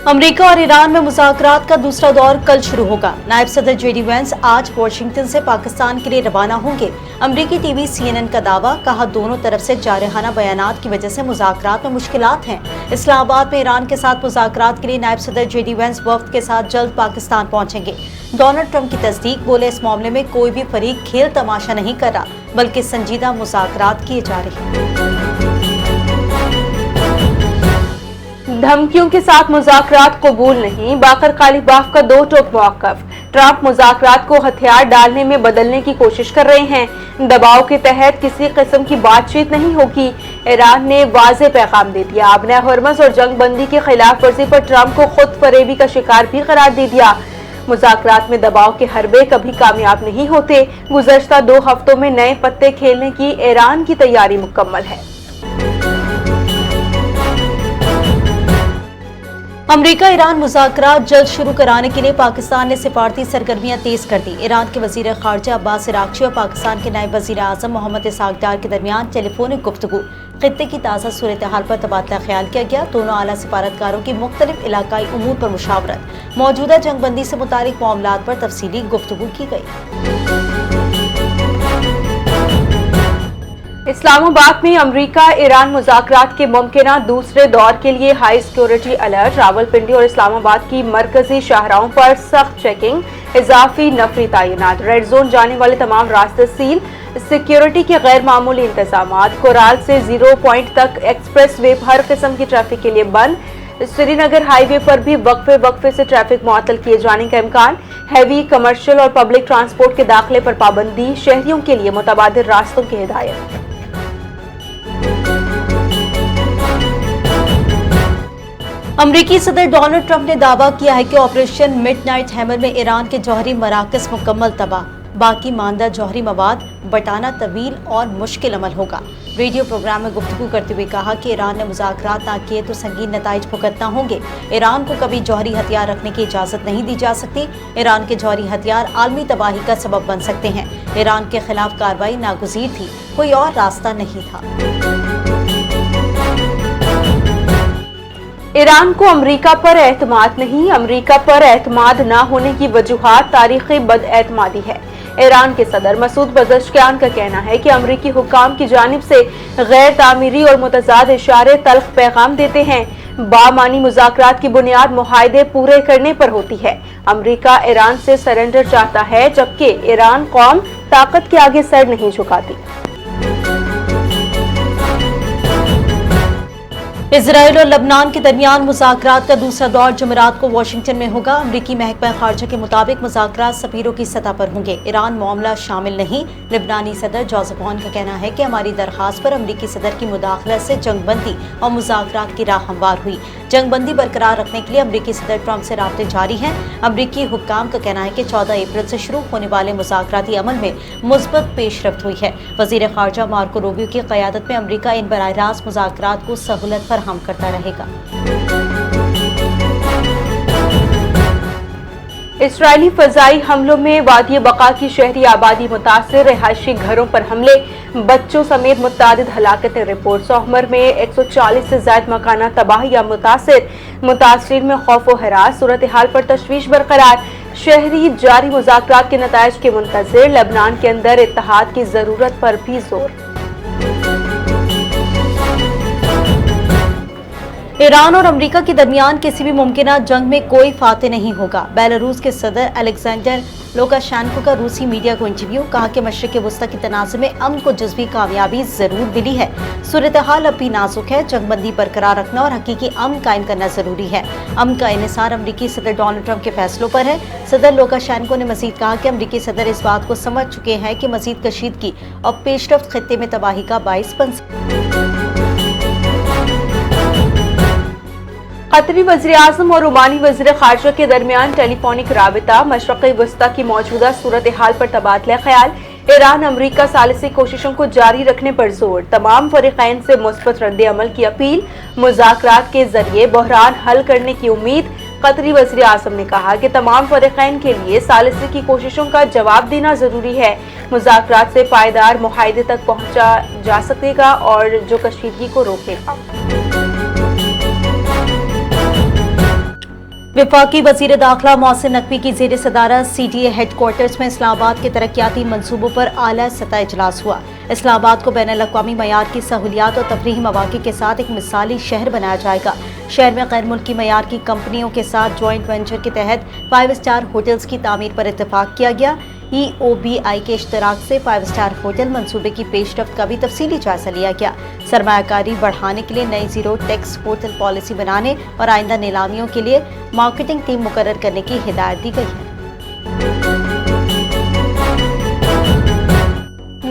America और Iran में मुज़ाकरात का दूसरा दौर कल शुरू होगा। नायब सदर जेडी वेंस आज वाशिंगटन से पाकिस्तान के लिए रवाना होंगे। अमेरिकी टीवी CNN का दावा, कहा दोनों तरफ से जारहाना बयानात की वजह से मुज़ाकरात में मुश्किलात हैं। इस्लामाबाद में ईरान के साथ मुज़ाकरात के लिए नायब सदर जेडी वेंस वफ्द के साथ जल्द पाकिस्तान पहुंचेंगे। डोनाल्ड ट्रंप की तस्दीक, बोले इस मामले में कोई भी फरीक खेल तमाशा नहीं कर रहा, बल्कि संजीदा मुज़ाकरात किए जा रहे हैं। धमकियों के साथ मुज़ाकरात कबूल नहीं, बाकर कालिबाफ का दो टोक मौक़िफ़। ट्रंप मुज़ाकरात को हथियार डालने में बदलने की कोशिश कर रहे हैं। दबाव के तहत किसी किस्म की बातचीत नहीं होगी। ईरान ने वाज़ेह पैगाम दे दिया। आबना हरमज़ और जंग बंदी की खिलाफ वर्जी पर ट्रंप को खुद फरेबी का शिकार भी करार दे दिया। मुज़ाकरात में दबाव के हरबे कभी कामयाब नहीं होते। गुज़श्ता 2 हफ्तों में नए पत्ते खेलने की ईरान की तैयारी मुकम्मल है। अमेरिका ईरान मुज़ाकरात जल्द शुरू कराने के लिए पाकिस्तान ने सिफारती सरगर्मियां तेज कर दी। ईरान के वज़ीर ख़ारजा अब्बास इराक़ची और पाकिस्तान के नायब वज़ीर आज़म मोहम्मद इसहाक़ डार के दरमियान टेलीफोनिक गुफ्तगू, खित्ते की ताज़ा सूरत हाल पर तबादला ख्याल किया गया। दोनों आला सिफारतकारों की मुख्तलिफ इलाकाई उमूर पर मुशावरत, मौजूदा जंगबंदी से मुतालिक मामलात पर तफसीली गुफ्तगू की गई। इस्लामाबाद में अमेरिका ईरान मुज़ाकरात के मुमकिना दूसरे दौर के लिए हाई सिक्योरिटी अलर्ट। रावलपिंडी और इस्लामाबाद की मरकजी शाहराहों पर सख्त चेकिंग, इजाफी नफरी तैनात, रेड जोन जाने वाले तमाम रास्ते सील, सिक्योरिटी के गैर मामूली इंतजामात। कोराल से 0 पॉइंट तक एक्सप्रेस वे हर किस्म की ट्रैफिक के लिए बंद। श्रीनगर हाईवे पर भी वक्फे से ट्रैफिक मुअत्तल किए जाने का इम्कान। हैवी कमर्शियल और पब्लिक ट्रांसपोर्ट के दाखिले पर पाबंदी। शहरियों के लिए मुतबादिल रास्तों की हिदायत। अमरीकी सदर डोनाल्ड ट्रंप ने दावा किया है कि ऑपरेशन मिडनाइट हैमर में ईरान के जौहरी मराकज़ मुकम्मल तबाह, बाकी मानदा जौहरी मवाद बटाना तवील और मुश्किल अमल होगा। रेडियो प्रोग्राम में गुफ्तगू करते हुए कहा कि ईरान ने मुज़ाकरात ना किए तो संगीन नताइज भुगतना होंगे। ईरान को कभी जौहरी हथियार रखने की इजाज़त नहीं दी जा सकती। ईरान के जौहरी हथियार आलमी तबाही का सबब बन सकते हैं। ईरान के खिलाफ कार्रवाई नागुज़ीर थी, कोई और रास्ता नहीं था। ईरान को अमेरिका पर एतमाद नहीं, अमेरिका पर एतमाद न होने की वजूहात तारीखी बदएतमादी है। ईरान के सदर मसूद पज़ेश्कियान का कहना है कि अमरीकी हुक्काम की जानिब से गैर तामीरी और मुतज़ाद इशारे तल्ख पैगाम देते हैं। बामानी मुज़ाकरात की बुनियाद मुआहदे पूरे करने पर होती है। अमरीका ईरान से सरेंडर चाहता है, जबकि ईरान कौम ताकत के आगे सर नहीं झुकाती। इजराइल और लबनान के दरमियान मुज़ाकरात का दूसरा दौर जुमेरात को वाशिंगटन में होगा। अमरीकी महकमा ख़ारजा के मुताबिक मुज़ाकरात सफ़ीरों की सतह पर होंगे। ईरान मामला शामिल नहीं। लिबनानी सदर जोसेफ ऑन का कहना है कि हमारी दरख्वास्त पर अमरीकी सदर की मुदाखलत से जंगबंदी और मुज़ाकरात की राह हमवार हुई। जंगबंदी बरकरार रखने के लिए अमरीकी सदर ट्रंप से राब्ते जारी हैं। अमरीकी हुक्काम का कहना है कि 14 अप्रैल से शुरू होने वाले मुज़ाकराती अमल में मुस्बत पेशरफ्त हुई है। वज़ीर ख़ारजा मार्को रूबियो की क़यादत में अमरीका इन बराह रास्त मुज़ाकरात को सहूलत फराहम करता रहेगा। इसराइली फजाई हमलों में वादी बका की शहरी आबादी मुतासिर, रिहायशी घरों पर हमले, बच्चों समेत मुतअद्दिद हलाकतें रिपोर्ट। सोहमर में 140 से ज्यादा मकाना तबाह या मुतासिर, मुतासरीन में खौफ व हरास, सूरत हाल पर तशवीश बरकरार। शहरी जारी मुज़ाकरात के नताइज के मुंतज़िर। लेबनान के अंदर इत्तेहाद की जरूरत पर भी जोर। ईरान और अमेरिका के दरमियान किसी भी मुमकिना जंग में कोई फाते नहीं होगा। बेलारूस के सदर अलेक्जेंडर लुकाशेंको का रूसी मीडिया को इंटरव्यू, कहा कि मशरिक वस्ता की तनाज़ुर में अमन को जज्बी कामयाबी जरूर मिली है। सूरत हाल अब भी नाजुक है। जंगबंदी बरकरार रखना और हकीकी अमन कायम करना जरूरी है। अमन का इन्हिसार अमरीकी सदर डोनाल्ड ट्रंप के फैसलों पर है। सदर लुकाशेंको ने मजीद कहा कि अमरीकी सदर इस बात को समझ चुके हैं कि मजीद कशीदगी और पेशरफ्त खित्ते में तबाही का बाइस बन सकती है। कतरी वज़ीर आज़म और ओमानी वज़ीर ख़ारजा के दरमियान टेलीफोनिक राबिता, मशरक़ी वस्ता की मौजूदा सूरत हाल पर तबादला ख्याल। ईरान अमरीका सालिसी कोशिशों को जारी रखने पर जोर। तमाम फ़रीक़ैन से मुस्बत रद्द अमल की अपील। मुज़ाकरात के जरिए बहरान हल करने की उम्मीद। कतरी वज़ीर आज़म ने कहा कि तमाम फ़रीक़ैन के लिए सालिसी की कोशिशों का जवाब देना जरूरी है। मुज़ाकरात से पायदार मुआहदे तक पहुँचा जा सकेगा और जो कशीदगी को रोकेगा। वफाकी वजीर दाखिला मोहसिन नकवी की ज़ेर सदारत CDA हेड क्वार्टर्स में इस्लामाबाद के तरक्याती मनसूबों पर आला सतह इजलास हुआ। इस्लामाबाद को बैनुल अक़वामी मयार की सहूलियात और तफरीही मौक़े के साथ एक मिसाली शहर बनाया जाएगा। शहर में गैर मुल्की मयार की कंपनियों के साथ जॉइंट वेंचर के तहत 5 स्टार होटल्स की तामीर पर इत्तेफाक किया गया। EOBI के इश्तराक से 5 स्टार होटल मंसूबे की पेशरफ्त का भी तफसीली जायजा लिया गया। सरमायाकारी बढ़ाने के लिए नई जीरो टैक्स होटल पॉलिसी बनाने और आइंदा नीलामियों के लिए मार्केटिंग टीम मुकर्रर करने की हिदायत दी गई है।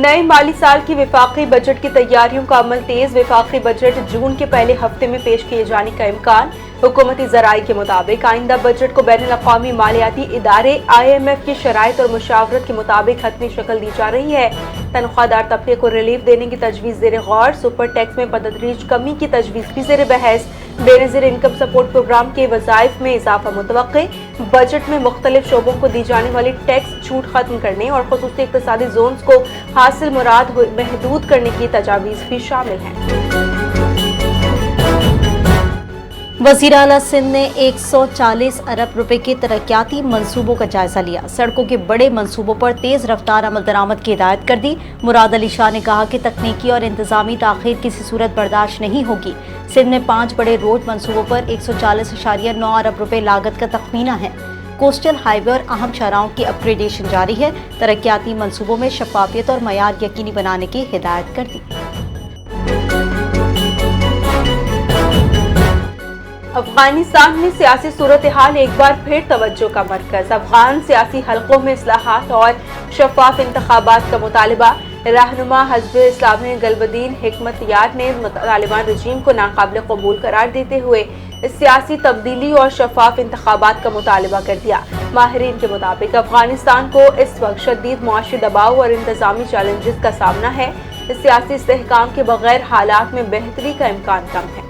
नए माली साल की वफाकी बजट की तैयारियों का अमल तेज। वफाकी बजट जून के पहले हफ्ते में पेश किए जाने का इम्कान। हुकूमती ज़राई के मुताबिक आइंदा बजट को बैनुल अक़वामी मालियाती इदारे IMF की शराइत और मुशावरत के मुताबिक हतमी शक्ल दी जा रही है। तनख्वाहदार तबके को रिलीफ देने की तजवीज़ ज़ेर गौर। सुपर टैक्स में बतदरीज कमी की तजवीज़ भी ज़ेर बहस। बेनज़ीर इनकम सपोर्ट प्रोग्राम के वज़ाइफ में इजाफा मुतवक्के। बजट में मुख्तलिफ शोबों को दी जाने वाली टैक्स छूट खत्म करने और खुसूसी इक़्तिसादी जोन्स को हासिल मुराद महदूद करने की तजावीज़ भी शामिल हैं। वज़ीर आला सिंध ने 140 अरब रुपए के तरक्याती मंसूबों का जायजा लिया। सड़कों के बड़े मंसूबों पर तेज रफ्तार अमल दरामद की हिदायत कर दी। मुराद अली शाह ने कहा कि तकनीकी और इंतजामी ताख़ीर किसी सूरत बर्दाश्त नहीं होगी। सिंध में 5 बड़े रोड मंसूबों पर 140.9 अरब रुपए लागत का तखमीना है। कोस्टल हाईवे और अहम शाहराहों की अपग्रेडेशन जारी है। तरक्याती मंसूबों में शफाफियत और मयार यकीनी बनाने की हिदायत कर दी। अफगानिस्तान में सियासी सूरत हाल एक बार फिर तवज्जो का मरकज। अफगान सियासी हलकों में इस्लाहात और शफाफ इंतखाबात का मुतालिबा। रहनुमा हज़्ब इस्लामी गल्बदीन हिकमतयार ने तालिबान रजीम को नाकाबिल कबूल करार देते हुए सियासी तब्दीली और शफाफ इंतखाबात का मुतालिबा कर दिया। माहिरीन के मुताबिक अफगानिस्तान को इस वक्त शदीद मुआशी दबाव और इंतजामी चैलेंजेस का सामना है। सियासी इस्तेहकाम के बगैर हालात में बेहतरी का इम्कान कम है।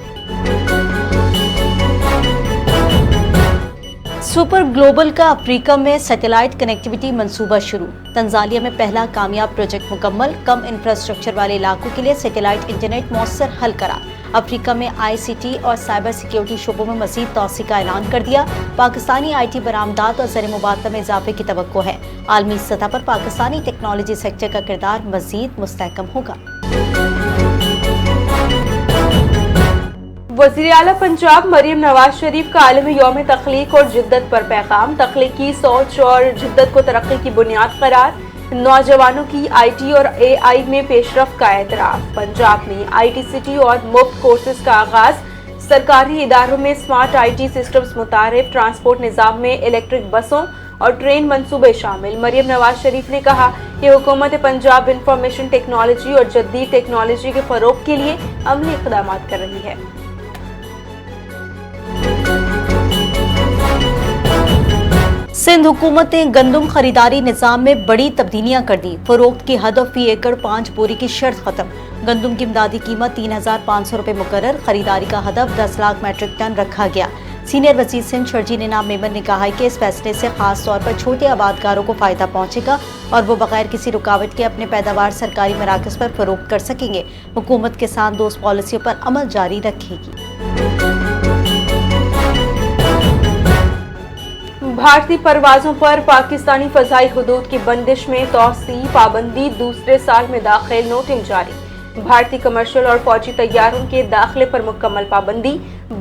सुपर ग्लोबल का अफ्रीका में सैटेलाइट कनेक्टिविटी मंसूबा शुरू। तंजानिया में पहला कामयाब प्रोजेक्ट मुकम्मल। कम इंफ्रास्ट्रक्चर वाले इलाकों के लिए सैटेलाइट इंटरनेट मौसर हल करार। अफ्रीका में ICT और साइबर सिक्योरिटी शोबों में मजीद तोसी का ऐलान कर दिया। पाकिस्तानी IT बरामदात और ज़र मुबादला में इजाफे की तवक्को है। आलमी सतह पर पाकिस्तानी टेक्नोलॉजी सेक्टर का किरदार मजीद मुस्तहकम होगा। वज़ीर आला पंजाब मरियम नवाज शरीफ का आलमी यौम तख्लीक और जिद्दत पर पैगाम। तख्लीकी सोच और जिद्दत को तरक्की की बुनियाद करार। नौजवानों की IT और AI में पेशरफ्त का एतराफ़। पंजाब में IT सिटी और मुफ्त कोर्सेज का आगाज। सरकारी इदारों में स्मार्ट IT सिस्टम्स मुतारिफ। ट्रांसपोर्ट निज़ाम में इलेक्ट्रिक बसों और ट्रेन मंसूबे शामिल। मरियम नवाज शरीफ ने कहा कि हुकूमत पंजाब इंफॉर्मेशन टेक्नोलॉजी और जदीद टेक्नोलॉजी के फ़रोग़ के लिए अमली इक़दाम कर रही है। सिंध हुकूमत ने गंदम खरीदारी निज़ाम में बड़ी तब्दीलियां कर दी। फरोख्त की हद और फी एकड़ 5 बोरी की शर्त खत्म। गंदम की इमदादी कीमत 3,500 रुपये मुकर्रर। खरीदारी का हदफ 10 लाख मैट्रिक टन रखा गया। सीनियर वज़ीर सिंध शर्जील इनाम मेमन ने कहा है कि इस फैसले से खास तौर पर छोटे आबादकारों को फ़ायदा पहुँचेगा और वो बगैर किसी रुकावट के अपने पैदावार सरकारी मराकज़ पर फ़रोख्त कर सकेंगे। हुकूमत किसान दोस्त पॉलिसियों पर अमल जारी रखेगी। भारतीय परवाज़ों पर पाकिस्तानी फ़ज़ाई हुदूद की बंदिश में तोसी। पाबंदी दूसरे साल में दाखिल। नोटिंग जारी। भारतीय कमर्शियल और फौजी तैयारों के दाखिले पर मुकम्मल पाबंदी।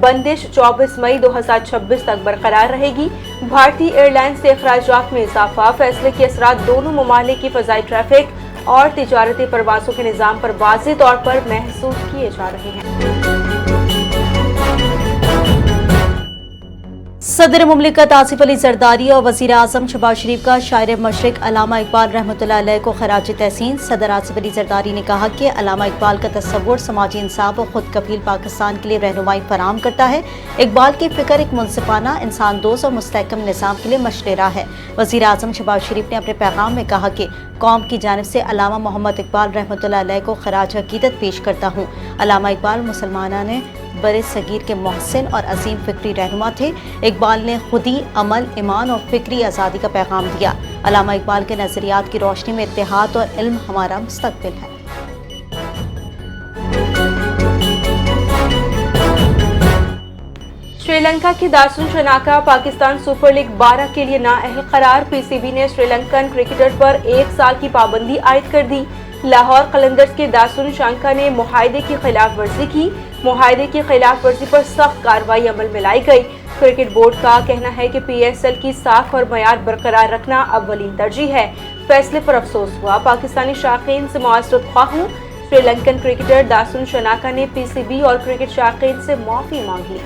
बंदिश 24 मई 2026 तक बरकरार रहेगी। भारतीय एयरलाइंस से अखराजात में इजाफा। फैसले के असरात दोनों ममालिक की फ़ज़ाई ट्रैफिक और तिजारती परवाज़ों के निज़ाम पर वाज़ेह तौर पर महसूस किए जा रहे हैं। सदर मुमलिकत आसिफ अली जरदारी और वज़ीर आज़म शहबाज शरीफ का शायर मशरिक़ अल्लामा इकबाल रहमतुल्लाह अलैह को खराज तहसीन। सदर आसिफ अली जरदारी ने कहा कि अल्लामा इकबाल का तसव्वुर समाजी इंसाफ और खुद कफील पाकिस्तान के लिए रहनुमाई फराहम करता है। इकबाल की फ़िक्र एक मुनसिफाना, इंसान दोस्त और मुस्तहकम निज़ाम के लिए मशलेरा है। वज़ीर आज़म शहबाज शरीफ ने अपने पैगाम में कहा कि कौम की जानिब से अल्लामा मोहम्मद इकबाल रहमतुल्लाह अलैह को खराज अक़ीदत पेश करता हूँ। अल्लामा इकबाल मुसलमाना ने बड़े सगीर के मोहसिन और अजीम फ़िक्री रहनुमा थे। इकबाल ने खुदी, अमल, ईमान और फ़िक्री आज़ादी का पैगाम दिया। अल्लामा इकबाल के नज़रियात की रोशनी में इत्तेहाद और इल्म हमारा मुस्तक़बिल है। श्रीलंका की दार्सुन शनाका पाकिस्तान सुपर लीग 12 के लिए नाअहल करार। पीसीबी ने श्रीलंकन क्रिकेटर पर 1 साल की पाबंदी आयद कर दी। लाहौर कलंदर्स के दार्सुन शनाका ने मुआहदे की खिलाफ वर्जी की। मुआहदे की खिलाफ वर्जी पर सख्त कार्रवाई अमल में लाई गई। क्रिकेट बोर्ड का कहना है कि पीएसएल की साख और मयार बरकरार रखना अव्वलीन तरजीह है। फैसले पर अफसोस हुआ। पाकिस्तानी शायकीन से मुआज़रत ख्वाह हूँ। श्रीलंकन क्रिकेटर दार्सुन शनाका ने पीसीबी और क्रिकेट शायकीन से माफी मांगी।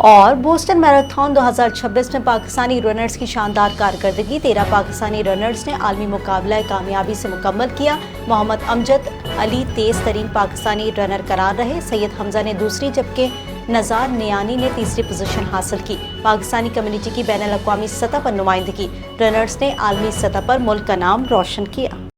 और बोस्टन मैराथन 2026 में पाकिस्तानी रनर्स की शानदार कारकर्दगी। 13 पाकिस्तानी रनर्स ने आलमी मुकाबला कामयाबी से मुकम्मल किया। मोहम्मद अमजद अली तेज तरीन पाकिस्तानी रनर करार रहे। सैयद हमजा ने दूसरी जबकि नज़ार नियानी ने तीसरी पोजीशन हासिल की। पाकिस्तानी कम्युनिटी की बैनुल अक़वामी सतह पर नुमाइंदगी। रनर्स ने आलमी सतह पर मुल्क का नाम रोशन किया।